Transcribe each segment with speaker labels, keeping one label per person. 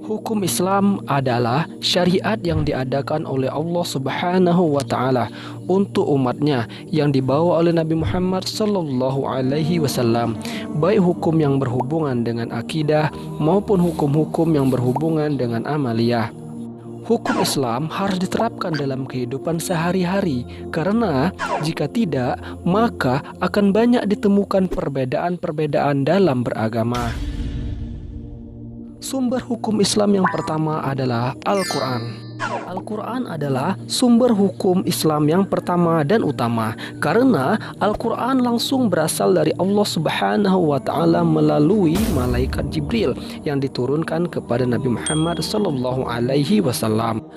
Speaker 1: Hukum Islam adalah syariat yang diadakan oleh Allah Subhanahu wa Ta'ala untuk umatnya yang dibawa oleh Nabi Muhammad Sallallahu Alaihi Wasallam, baik hukum yang berhubungan dengan akidah maupun hukum-hukum yang berhubungan dengan amaliyah. Hukum Islam harus diterapkan dalam kehidupan sehari-hari, karena jika tidak, maka akan banyak ditemukan perbedaan-perbedaan dalam beragama. Sumber hukum Islam yang pertama adalah Al-Quran. Al-Quran adalah sumber hukum Islam yang pertama dan utama, karena Al-Quran langsung berasal dari Allah Subhanahu wa Ta'ala melalui malaikat Jibril yang diturunkan kepada Nabi Muhammad Sallallahu Alaihi Wasallam.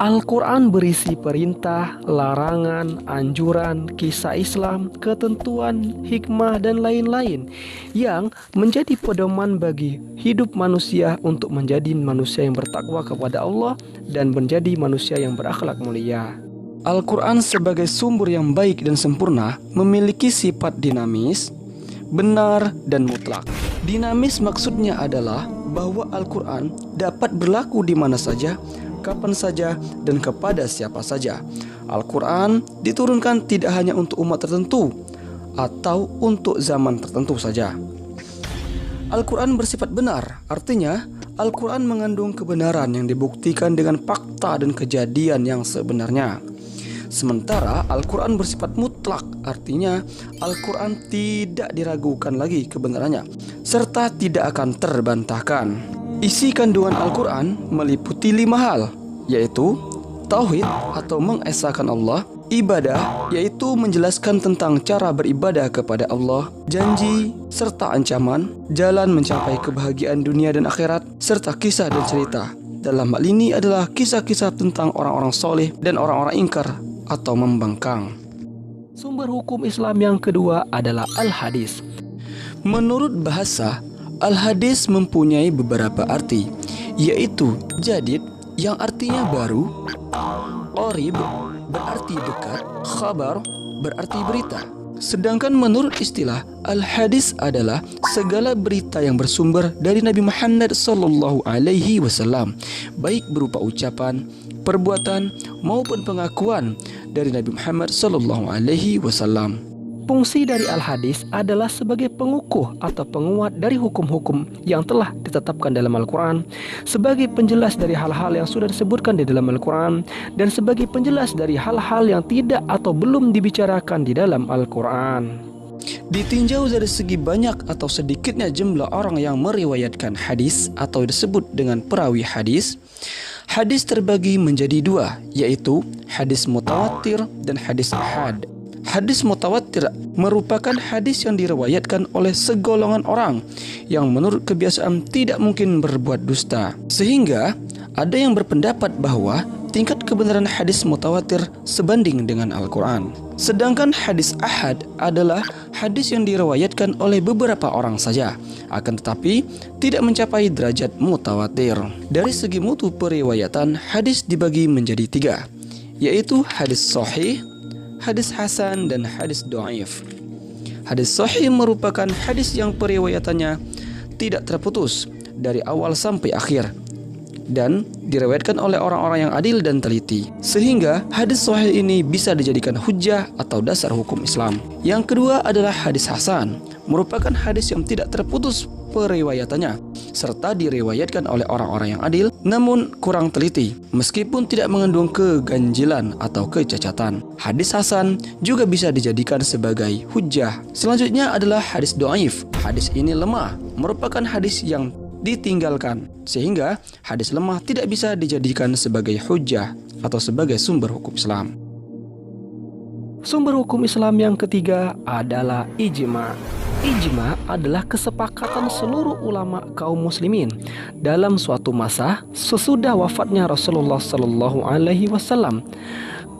Speaker 1: Al-Quran berisi perintah, larangan, anjuran, kisah Islam, ketentuan, hikmah, dan lain-lain yang menjadi pedoman bagi hidup manusia untuk menjadi manusia yang bertakwa kepada Allah dan menjadi manusia yang berakhlak mulia. Al-Quran sebagai sumber yang baik dan sempurna memiliki sifat dinamis, benar, dan mutlak. Dinamis maksudnya adalah bahwa Al-Quran dapat berlaku di mana saja, kapan saja, dan kepada siapa saja. Al-Quran diturunkan tidak hanya untuk umat tertentu atau untuk zaman tertentu saja. Al-Quran bersifat benar, artinya Al-Quran mengandung kebenaran yang dibuktikan dengan fakta dan kejadian yang sebenarnya. Sementara Al-Quran bersifat mutlak, artinya Al-Quran tidak diragukan lagi kebenarannya, serta tidak akan terbantahkan. Isi kandungan Al-Quran meliputi 5 hal, yaitu tauhid atau mengesahkan Allah, ibadah yaitu menjelaskan tentang cara beribadah kepada Allah, janji serta ancaman, jalan mencapai kebahagiaan dunia dan akhirat, serta kisah dan cerita. Dalam hal ini adalah kisah-kisah tentang orang-orang soleh dan orang-orang ingkar atau membangkang. Sumber hukum Islam yang kedua adalah Al-Hadis. Menurut bahasa, Al-Hadis mempunyai beberapa arti, yaitu jadid yang artinya baru, qorib berarti dekat, khabar berarti berita. Sedangkan menurut istilah, Al-Hadis adalah segala berita yang bersumber dari Nabi Muhammad Sallallahu Alaihi Wasallam, baik berupa ucapan, perbuatan, maupun pengakuan dari Nabi Muhammad Sallallahu Alaihi Wasallam. Fungsi dari Al-Hadis adalah sebagai pengukuh atau penguat dari hukum-hukum yang telah ditetapkan dalam Al-Quran, sebagai penjelas dari hal-hal yang sudah disebutkan di dalam Al-Quran, dan sebagai penjelas dari hal-hal yang tidak atau belum dibicarakan di dalam Al-Quran. Ditinjau dari segi banyak atau sedikitnya jumlah orang yang meriwayatkan hadis atau disebut dengan perawi hadis, hadis terbagi menjadi 2, yaitu hadis mutawatir dan hadis ahad. Hadis mutawatir merupakan hadis yang diriwayatkan oleh segolongan orang yang menurut kebiasaan tidak mungkin berbuat dusta, sehingga ada yang berpendapat bahwa tingkat kebenaran hadis mutawatir sebanding dengan Al-Quran. Sedangkan hadis ahad adalah hadis yang diriwayatkan oleh beberapa orang saja, akan tetapi tidak mencapai derajat mutawatir. Dari segi mutu periwayatan, hadis dibagi menjadi 3, yaitu hadis sahih, hadis hasan, dan hadis dhaif. Hadis sahih merupakan hadis yang periwayatannya tidak terputus dari awal sampai akhir dan diriwayatkan oleh orang-orang yang adil dan teliti, sehingga hadis sahih ini bisa dijadikan hujjah atau dasar hukum Islam. Yang kedua adalah hadis hasan, merupakan hadis yang tidak terputus periwayatannya serta diriwayatkan oleh orang-orang yang adil namun kurang teliti, meskipun tidak mengandung keganjilan atau kecacatan. Hadis hasan juga bisa dijadikan sebagai hujjah. Selanjutnya adalah hadis dhaif. Hadis ini lemah, merupakan hadis yang ditinggalkan, sehingga hadis lemah tidak bisa dijadikan sebagai hujjah atau sebagai sumber hukum Islam. Sumber hukum Islam yang ketiga adalah ijma'. Ijma' adalah kesepakatan seluruh ulama kaum muslimin dalam suatu masa sesudah wafatnya Rasulullah Sallallahu Alaihi Wasallam.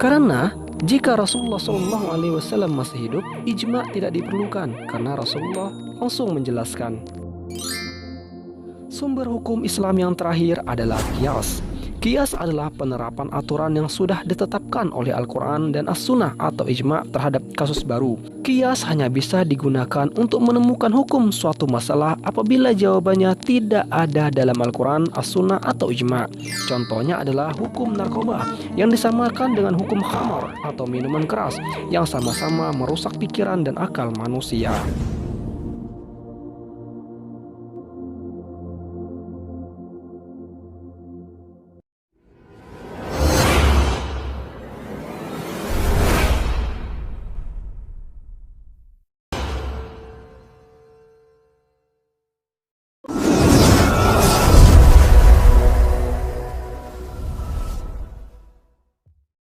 Speaker 1: Karena jika Rasulullah Sallallahu Alaihi Wasallam masih hidup, ijma' tidak diperlukan karena Rasulullah langsung menjelaskan. Sumber hukum Islam yang terakhir adalah qiyas. Qiyas adalah penerapan aturan yang sudah ditetapkan oleh Al-Quran dan As-Sunnah atau ijma' terhadap kasus baru. Kias hanya bisa digunakan untuk menemukan hukum suatu masalah apabila jawabannya tidak ada dalam Al-Quran, As-Sunnah, atau Ijma'. Contohnya adalah hukum narkoba yang disamakan dengan hukum khamar atau minuman keras yang sama-sama merusak pikiran dan akal manusia.